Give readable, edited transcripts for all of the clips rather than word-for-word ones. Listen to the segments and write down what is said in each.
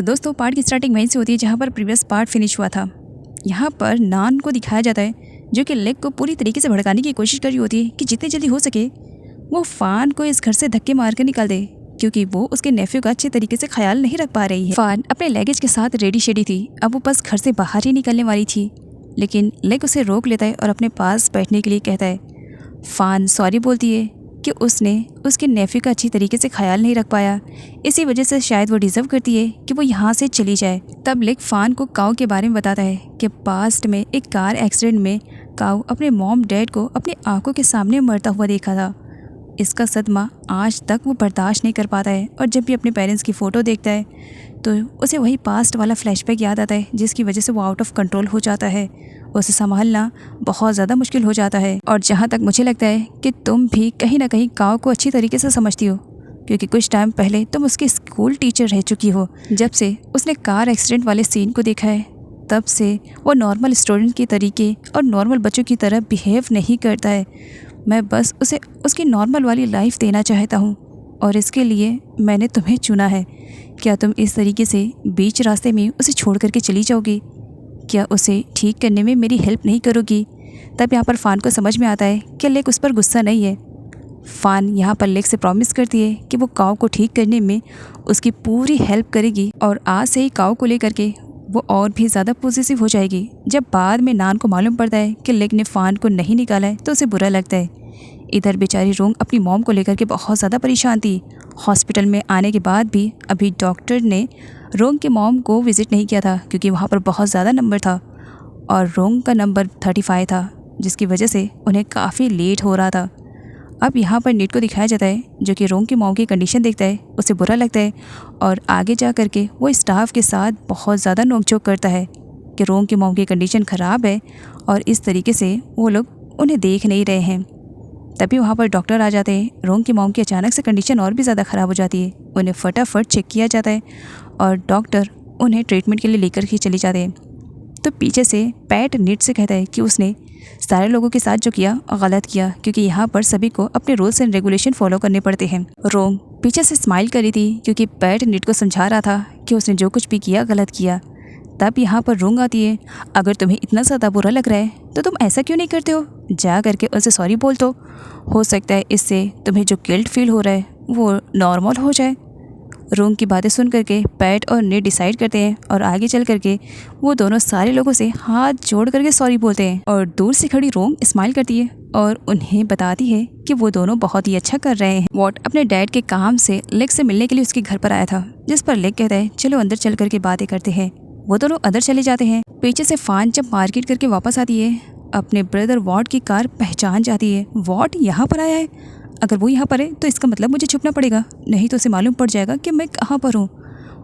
दोस्तों पार्ट की स्टार्टिंग वहीं से होती है जहाँ पर प्रीवियस पार्ट फिनिश हुआ था। यहाँ पर नान को दिखाया जाता है जो कि लेग को पूरी तरीके से भड़काने की कोशिश कर रही होती है कि जितनी जल्दी हो सके वो फान को इस घर से धक्के मार कर निकाल दे, क्योंकि वो उसके नेफ्यू का अच्छे तरीके से ख्याल नहीं रख पा रही है। फान अपने लगेज के साथ रेडी शेडी थी, अब वो बस घर से बाहर ही निकलने वाली थी, लेकिन लेग उसे रोक लेता है और अपने पास बैठने के लिए कहता है। फान सॉरी बोलती है कि उसने उसके नेफ्यू का अच्छी तरीके से ख्याल नहीं रख पाया, इसी वजह से शायद वो डिज़र्व करती है कि वो यहाँ से चली जाए। तब लेग फान को काऊ के बारे में बताता है कि पास्ट में एक कार एक्सीडेंट में काऊ अपने मॉम डैड को अपनी आंखों के सामने मरता हुआ देखा था। इसका सदमा आज तक वो बर्दाश्त नहीं कर पाता है और जब भी अपने पेरेंट्स की फ़ोटो देखता है तो उसे वही पास्ट वाला फ्लैशबैक याद आता है, जिसकी वजह से वो आउट ऑफ कंट्रोल हो जाता है। उसे संभालना बहुत ज़्यादा मुश्किल हो जाता है। और जहाँ तक मुझे लगता है कि तुम भी कहीं ना कहीं काऊ को अच्छी तरीके से समझती हो, क्योंकि कुछ टाइम पहले तुम उसकी स्कूल टीचर रह चुकी हो। जब से उसने कार एक्सीडेंट वाले सीन को देखा है तब से वो नॉर्मल स्टूडेंट के तरीके और नॉर्मल बच्चों की तरह बिहेव नहीं करता है। मैं बस उसे उसकी नॉर्मल वाली लाइफ देना चाहता हूँ और इसके लिए मैंने तुम्हें चुना है। क्या तुम इस तरीके से बीच रास्ते में उसे छोड़ करके चली जाओगी? क्या उसे ठीक करने में मेरी हेल्प नहीं करोगी? तब यहाँ पर फ़ान को समझ में आता है कि लेग उस पर गुस्सा नहीं है। फ़ान यहाँ पर लेग से प्रॉमिस करती है कि वो काऊ को ठीक करने में उसकी पूरी हेल्प करेगी और आज से ही काऊ को लेकर के वो और भी ज़्यादा पॉजिटिव हो जाएगी। जब बाद में नान को मालूम पड़ता है कि लेग ने फ़ान को नहीं निकाला है तो उसे बुरा लगता है। इधर बेचारी रोंग अपनी मॉम को लेकर के बहुत ज़्यादा परेशान थी। हॉस्पिटल में आने के बाद भी अभी डॉक्टर ने रोंग के मॉम को विज़िट नहीं किया था, क्योंकि वहाँ पर बहुत ज़्यादा नंबर था और रोंग का नंबर 35 था, जिसकी वजह से उन्हें काफ़ी लेट हो रहा था। अब यहाँ पर नीट को दिखाया जाता है जो कि रोंग की मॉम की कंडीशन देखता है, उसे बुरा लगता है और आगे जा कर के वो स्टाफ के साथ बहुत ज़्यादा नोकझोंक करता है कि रोंग की मॉम की कंडीशन ख़राब है और इस तरीके से वो लोग उन्हें देख नहीं रहे हैं। तभी वहाँ पर डॉक्टर आ जाते हैं। रोंग की मॉम की अचानक से कंडीशन और भी ज़्यादा ख़राब हो जाती है। उन्हें फटाफट चेक किया जाता है और डॉक्टर उन्हें ट्रीटमेंट के लिए लेकर के चले जाते हैं। तो पीछे से पैट नीट से कहता है कि उसने सारे लोगों के साथ जो किया गलत किया, क्योंकि यहाँ पर सभी को अपने रूल्स एंड रेगुलेशन फॉलो करने पड़ते हैं। रोंग पीछे से स्माइल कर रही थी क्योंकि पैट नीट को समझा रहा था कि उसने जो कुछ भी किया गलत किया। तब यहाँ पर रोंग आती है। अगर तुम्हें इतना ज़्यादा बुरा लग रहा है तो तुम ऐसा क्यों नहीं करते हो? जा करके उनसे सॉरी बोल दो, हो सकता है इससे तुम्हें जो गिल्ट फील हो रहा है वो नॉर्मल हो जाए। रोंग की बातें सुन करके पैट और नीट डिसाइड करते हैं और आगे चल करके वो दोनों सारे लोगों से हाथ जोड़ करके सॉरी बोलते हैं। और दूर से खड़ी रोंग स्माइल करती है और उन्हें बताती है कि वो दोनों बहुत ही अच्छा कर रहे हैं। वॉट अपने डैड के काम से लेग से मिलने के लिए उसके घर पर आया था, जिस पर लेग कहता है चलो अंदर चल करके बातें करते हैं। वो दोनों अंदर चले जाते हैं। पीछे से फ़ान जब मार्केट करके वापस आती है अपने ब्रदर वॉट की कार पहचान जाती है। वॉट यहाँ पर आया है, अगर वो यहाँ पर है तो इसका मतलब मुझे छुपना पड़ेगा, नहीं तो उसे मालूम पड़ जाएगा कि मैं कहाँ पर हूँ।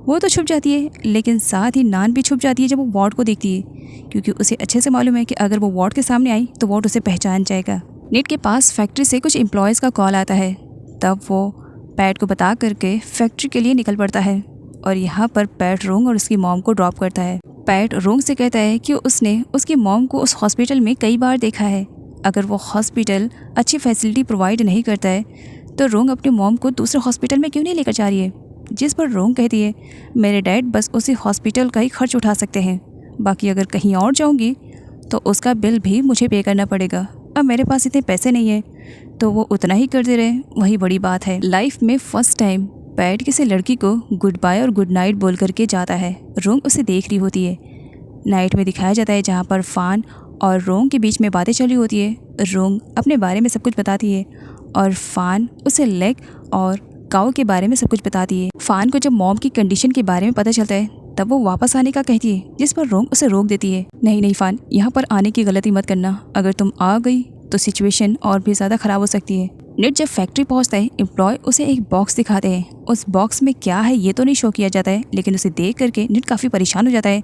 वो तो छुप जाती है, लेकिन साथ ही नान भी छुप जाती है जब वो वॉट को देखती है, क्योंकि उसे अच्छे से मालूम है कि अगर वो वॉट के सामने आई तो वॉट उसे पहचान जाएगा। नीट के पास फैक्ट्री से कुछ एम्प्लॉयज़ का कॉल आता है। तब वो पैट को बता करके फैक्ट्री के लिए निकल पड़ता है और यहाँ पर पैट रोंग और उसकी मॉम को ड्रॉप करता है। पैट रोंग से कहता है कि उसने उसकी मॉम को उस हॉस्पिटल में कई बार देखा है। अगर वो हॉस्पिटल अच्छी फैसिलिटी प्रोवाइड नहीं करता है तो रोंग अपनी मॉम को दूसरे हॉस्पिटल में क्यों नहीं लेकर जा रही है? जिस पर रोंग कहती है मेरे डैड बस उसी हॉस्पिटल का ही खर्च उठा सकते हैं, बाकी अगर कहीं और जाऊँगी तो उसका बिल भी मुझे पे करना पड़ेगा। अब मेरे पास इतने पैसे नहीं है तो वो उतना ही करते रहे, वही बड़ी बात है। लाइफ में फर्स्ट टाइम पैट किसी लड़की को गुड बाय और गुड नाइट बोल करके जाता है। रोंग उसे देख रही होती है। नाइट में दिखाया जाता है जहाँ पर फ़ान और रोंग के बीच में बातें चली होती है। रोंग अपने बारे में सब कुछ बताती है और फ़ान उसे लेग और काऊ के बारे में सब कुछ बताती है। फ़ान को जब मॉम की कंडीशन के बारे में पता चलता है तब वो वापस आने का कहती है, जिस पर रोंग उसे रोक देती है। नहीं नहीं फ़ान, यहाँ पर आने की गलती मत करना, अगर तुम आ गई तो सिचुएशन और भी ज़्यादा ख़राब हो सकती है। नीट जब फैक्ट्री पहुंचता है एम्प्लॉय उसे एक बॉक्स दिखाते हैं। उस बॉक्स में क्या है ये तो नहीं शो किया जाता है, लेकिन उसे देख करके नीट काफ़ी परेशान हो जाता है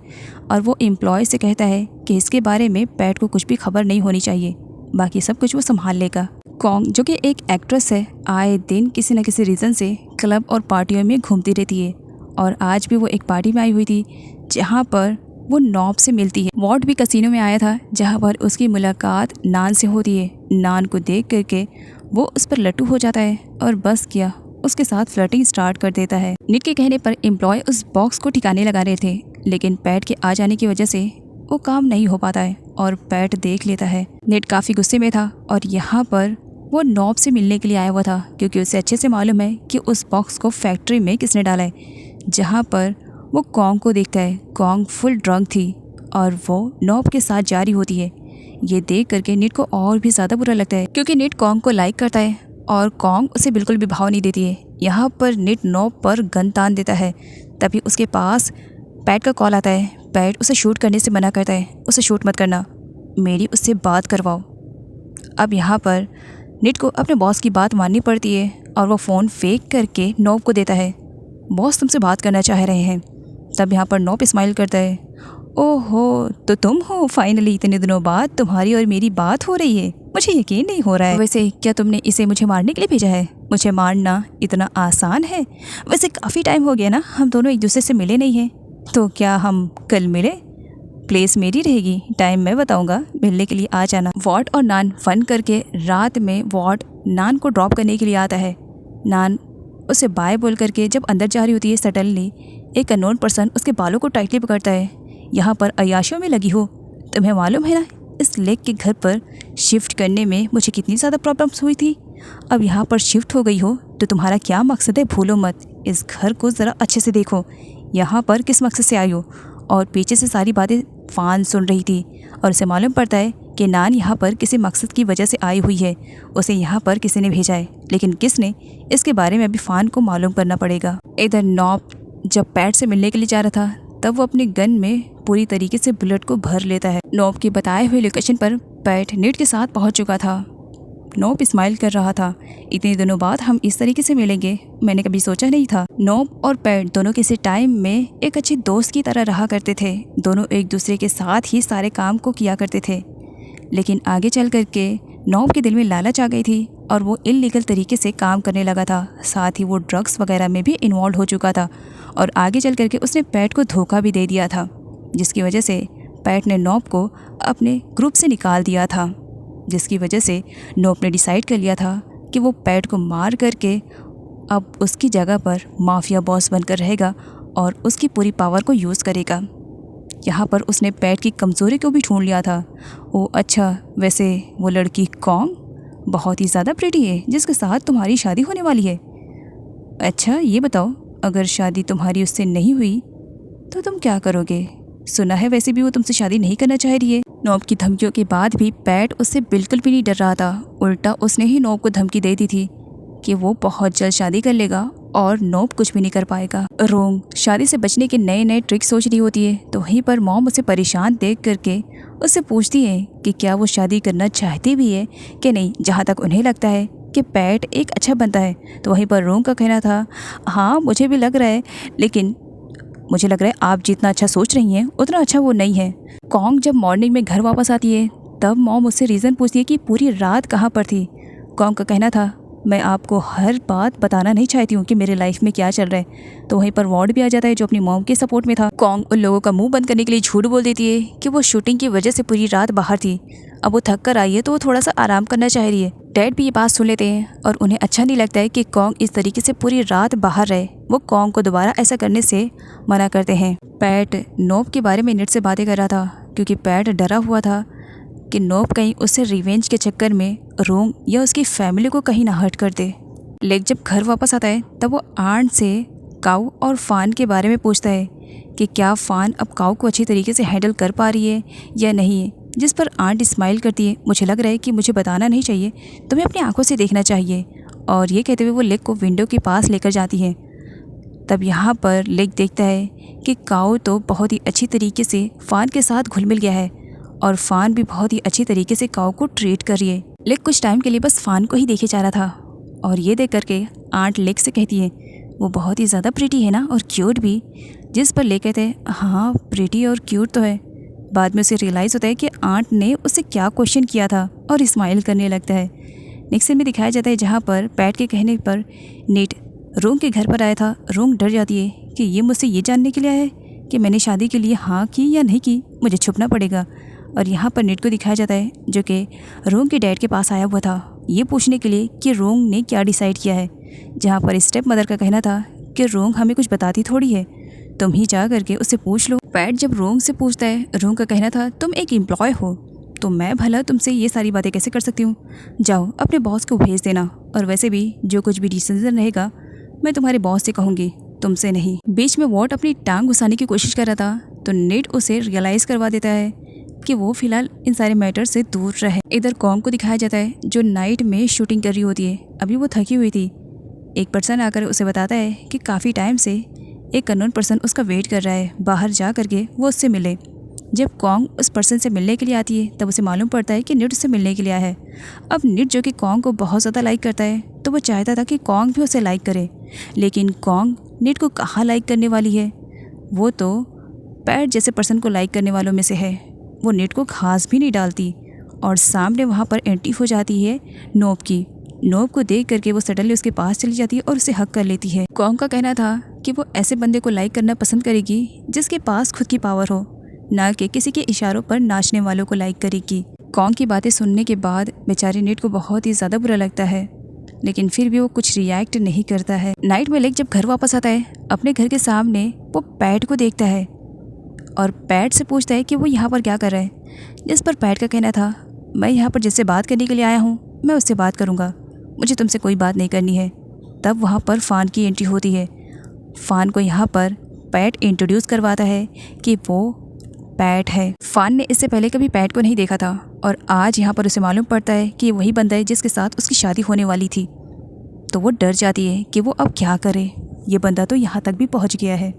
और वो एम्प्लॉय से कहता है कि इसके बारे में पैट को कुछ भी खबर नहीं होनी चाहिए, बाकी सब कुछ वो संभाल लेगा। कॉन्ग जो कि एक एक्ट्रेस है, आए दिन किसी न किसी रीज़न से क्लब और पार्टियों में घूमती रहती है और आज भी वो एक पार्टी में आई हुई थी जहाँ पर वो नॉब से मिलती है। वॉट भी कसिनो में आया था जहाँ पर उसकी मुलाकात नान से होती है। नान को देख करके वो उस पर लट्टू हो जाता है और बस किया उसके साथ फ्लर्टिंग स्टार्ट कर देता है। निट के कहने पर एम्प्लॉय उस बॉक्स को ठिकाने लगा रहे थे, लेकिन पैट के आ जाने की वजह से वो काम नहीं हो पाता है और पैट देख लेता है। निट काफ़ी गुस्से में था और यहाँ पर वो नॉब से मिलने के लिए आया हुआ था, क्योंकि उसे अच्छे से मालूम है कि उस बॉक्स को फैक्ट्री में किसने डाला है। जहाँ पर वो कॉन्ग को देखता है। कॉन्ग फुल ड्रंक थी और वो नॉब के साथ जारी होती है। ये देख करके निट को और भी ज़्यादा बुरा लगता है, क्योंकि निट कॉन्ग को लाइक करता है और कॉन्ग उसे बिल्कुल भी भाव नहीं देती है। यहाँ पर निट नॉब पर गन तान देता है। तभी उसके पास पैट का कॉल आता है। पैट उसे शूट करने से मना करता है। उसे शूट मत करना, मेरी उससे बात करवाओ। अब यहाँ पर निट को अपने बॉस की बात माननी पड़ती है और वो फ़ोन फेंक करके नॉब को देता है। बॉस तुमसे बात करना चाह रहे हैं। तब यहाँ पर नॉब स्माइल करता है। ओहो, तो तुम हो फाइनली, इतने दिनों बाद तुम्हारी और मेरी बात हो रही है। मुझे यकीन नहीं हो रहा है। वैसे क्या तुमने इसे मुझे मारने के लिए भेजा है? मुझे मारना इतना आसान है? वैसे काफ़ी टाइम हो गया ना, हम दोनों एक दूसरे से मिले नहीं हैं। तो क्या हम कल मिले? प्लेस मेरी रहेगी, टाइम मैं बताऊंगा, मिलने के लिए आ जाना। वॉट और नान फन करके रात में वॉट नान को ड्रॉप करने के लिए आता है। नान उसे बाय बोल करके जब अंदर जा रही होती है, सडनली एक अननोन पर्सन उसके बालों को टाइटली पकड़ता है। यहाँ पर अय्याशियों में लगी हो। तुम्हें मालूम है ना, इस लेक के घर पर शिफ्ट करने में मुझे कितनी ज़्यादा प्रॉब्लम्स हुई थी। अब यहाँ पर शिफ्ट हो गई हो तो तुम्हारा क्या मकसद है, भूलो मत। इस घर को ज़रा अच्छे से देखो, यहाँ पर किस मकसद से आई हो। और पीछे से सारी बातें फ़ान सुन रही थी और उसे मालूम पड़ता है कि नान यहाँ पर किसी मकसद की वजह से आई हुई है। उसे यहाँ पर किसी ने भेजा है, लेकिन किसने, इसके बारे में अभी फ़ान को मालूम करना पड़ेगा। इधर नॉब जब पैट से मिलने के लिए जा रहा था, तब वो अपने गन में पूरी तरीके से बुलेट को भर लेता है। नॉब की बताए हुए लोकेशन पर पैट निट के साथ पहुँच चुका था। नॉब स्माइल कर रहा था। इतने दिनों बाद हम इस तरीके से मिलेंगे, मैंने कभी सोचा नहीं था। नॉब और पैट दोनों किसी टाइम में एक अच्छे दोस्त की तरह रहा करते थे। दोनों एक दूसरे के साथ ही सारे काम को किया करते थे, लेकिन आगे चल करके नॉब के दिल में लालच आ गई थी और वो इल्लीगल तरीके से काम करने लगा था। साथ ही वो ड्रग्स वगैरह में भी इन्वॉल्व हो चुका था और आगे चल करके उसने पैट को धोखा भी दे दिया था, जिसकी वजह से पैट ने नॉब को अपने ग्रुप से निकाल दिया था। जिसकी वजह से नॉब ने डिसाइड कर लिया था कि वो पैट को मार करके अब उसकी जगह पर माफिया बॉस बनकर रहेगा और उसकी पूरी पावर को यूज़ करेगा। यहाँ पर उसने पैट की कमज़ोरी को भी ढूंढ लिया था। ओ अच्छा, वैसे वो लड़की कॉन्ग बहुत ही ज़्यादा प्रिटी है जिसके साथ तुम्हारी शादी होने वाली है। अच्छा ये बताओ, अगर शादी तुम्हारी उससे नहीं हुई तो तुम क्या करोगे? सुना है वैसे भी वो तुमसे शादी नहीं करना चाह रही है। नॉब की धमकियों के बाद भी पैट उससे बिल्कुल भी नहीं डर रहा था। उल्टा उसने ही नॉब को धमकी दे दी थी कि वो बहुत जल्द शादी कर लेगा और नॉब कुछ भी नहीं कर पाएगा। रोंग शादी से बचने के नए नए ट्रिक्स सोच रही होती है, तो वहीं पर मॉम उसे परेशान देख करके उससे पूछती है कि क्या वो शादी करना चाहती भी है कि नहीं। जहाँ तक उन्हें लगता है कि पैट एक अच्छा बनता है, तो वहीं पर रोंग का कहना था, हाँ मुझे भी लग रहा है, लेकिन मुझे लग रहा है आप जितना अच्छा सोच रही हैं उतना अच्छा वो नहीं है। कॉन्ग जब मॉर्निंग में घर वापस आती है, तब मॉम उससे रीज़न पूछती है कि पूरी रात कहाँ पर थी। कॉन्ग का कहना था, मैं आपको हर बात बताना नहीं चाहती हूँ कि मेरे लाइफ में क्या चल रहा है। तो वहीं पर वॉर्ड भी आ जाता है जो अपनी मॉम के सपोर्ट में था। कॉन्ग उन लोगों का मुंह बंद करने के लिए झूठ बोल देती है कि वो शूटिंग की वजह से पूरी रात बाहर थी। अब वो थक कर आई है तो वो थोड़ा सा आराम करना चाह रही है। डैड भी ये बात सुन लेते हैं और उन्हें अच्छा नहीं लगता है कि कॉन्ग इस तरीके से पूरी रात बाहर रहे। वो कॉन्ग को दोबारा ऐसा करने से मना करते हैं। पैट नॉब के बारे में निट से बातें कर रहा था, क्योंकि पैट डरा हुआ था कि नॉब कहीं उससे रिवेंज के चक्कर में रोंग या उसकी फैमिली को कहीं ना हर्ट कर दे। लेक जब घर वापस आता है, तब वो आंट से काऊ और फ़ान के बारे में पूछता है कि क्या फ़ान अब काऊ को अच्छी तरीके से हैंडल कर पा रही है या नहीं है। जिस पर आंट स्माइल करती है, मुझे लग रहा है कि मुझे बताना नहीं चाहिए, तुम्हें अपनी आंखों से देखना चाहिए। और ये कहते हुए वो लेक को विंडो के पास लेकर जाती है। तब यहाँ पर लेक देखता है कि काऊ तो बहुत ही अच्छी तरीके से फ़ान के साथ घुल मिल गया है और फ़ान भी बहुत ही अच्छी तरीके से काऊ को ट्रीट कर रही है। लेक कुछ टाइम के लिए बस फ़ान को ही देखे जा रहा था और ये देख करके आंट लेक से कहती है, वो बहुत ही ज़्यादा प्रिटी है ना, और क्यूट भी। जिस पर लेक कहते हैं, हाँ प्रिटी और क्यूट तो है। बाद में उसे रियलाइज़ होता है कि आंट ने उससे क्या क्वेश्चन किया था और स्माइल करने लगता है। नेक्स्ट सीन में दिखाया जाता है जहाँ पर पैट के कहने पर नीट रोंग के घर पर आया था। रोंग डर जाती है कि ये मुझसे ये जानने के लिए आया है कि मैंने शादी के लिए हाँ की या नहीं की, मुझे छुपना पड़ेगा। और यहाँ पर नीट को दिखाया जाता है जो कि रोंग के डैड के पास आया हुआ था ये पूछने के लिए कि रोंग ने क्या डिसाइड किया है, जहाँ पर स्टेप मदर का कहना था कि रोंग हमें कुछ बताती थोड़ी है, तुम ही जा करके उससे पूछ लो। पैट जब रोंग से पूछता है, रोंग का कहना था तुम एक एम्प्लॉय हो तो मैं भला तुमसे ये सारी बातें कैसे कर सकती हूँ, जाओ अपने बॉस को भेज देना, और वैसे भी जो कुछ भी डिसीजन रहेगा मैं तुम्हारे बॉस से कहूँगी, तुमसे नहीं। बीच में वॉट अपनी टांग घुसाने की कोशिश कर रहा था तो नेड उसे रियलाइज़ करवा देता है कि वो फिलहाल इन सारे मैटर से दूर रहे। इधर कॉन्ग को दिखाया जाता है जो नाइट में शूटिंग कर रही होती है। अभी वो थकी हुई थी। एक पर्सन आकर उसे बताता है कि काफ़ी टाइम से एक अननोन पर्सन उसका वेट कर रहा है, बाहर जा करके वो उससे मिले। जब कॉन्ग उस पर्सन से मिलने के लिए आती है तब उसे मालूम पड़ता है कि निड उससे मिलने के लिए आया है। अब निड जो कि कॉन्ग को बहुत ज़्यादा लाइक करता है तो वो चाहता था कि कॉन्ग भी उसे लाइक करे, लेकिन कॉन्ग निड को कहाँ लाइक करने वाली है, वो तो पैट जैसे पर्सन को लाइक करने वालों में से है। वो निड को घास भी नहीं डालती और सामने वहाँ पर एंट्री हो जाती है नोब की। नोब को देख करके वो सडनली उसके पास चली जाती है और उसे हक कर लेती है। कॉन्ग का कहना था कि वो ऐसे बंदे को लाइक करना पसंद करेगी जिसके पास खुद की पावर हो, ना कि किसी के इशारों पर नाचने वालों को लाइक करेगी। कॉन्ग की बातें सुनने के बाद बेचारे निड को बहुत ही ज़्यादा बुरा लगता है, लेकिन फिर भी वो कुछ रिएक्ट नहीं करता है। नाइट में लेक जब घर वापस आता है अपने घर के सामने वो पैट को देखता है और पैट से पूछता है कि वो यहाँ पर क्या कर रहा है, जिस पर पैट का कहना था मैं यहाँ पर जिससे बात करने के लिए आया हूँ मैं उससे बात करूँगा, मुझे तुमसे कोई बात नहीं करनी है। तब वहाँ पर फ़ान की एंट्री होती है। फ़ान को यहाँ पर पैट इंट्रोड्यूस करवाता है कि वो पैट है। फ़ान ने इससे पहले कभी पैट को नहीं देखा था और आज यहाँ पर उसे मालूम पड़ता है कि वही बंदा है जिसके साथ उसकी शादी होने वाली थी। तो वो डर जाती है कि वो अब क्या करे, ये बंदा तो यहाँ तक भी पहुँच गया है।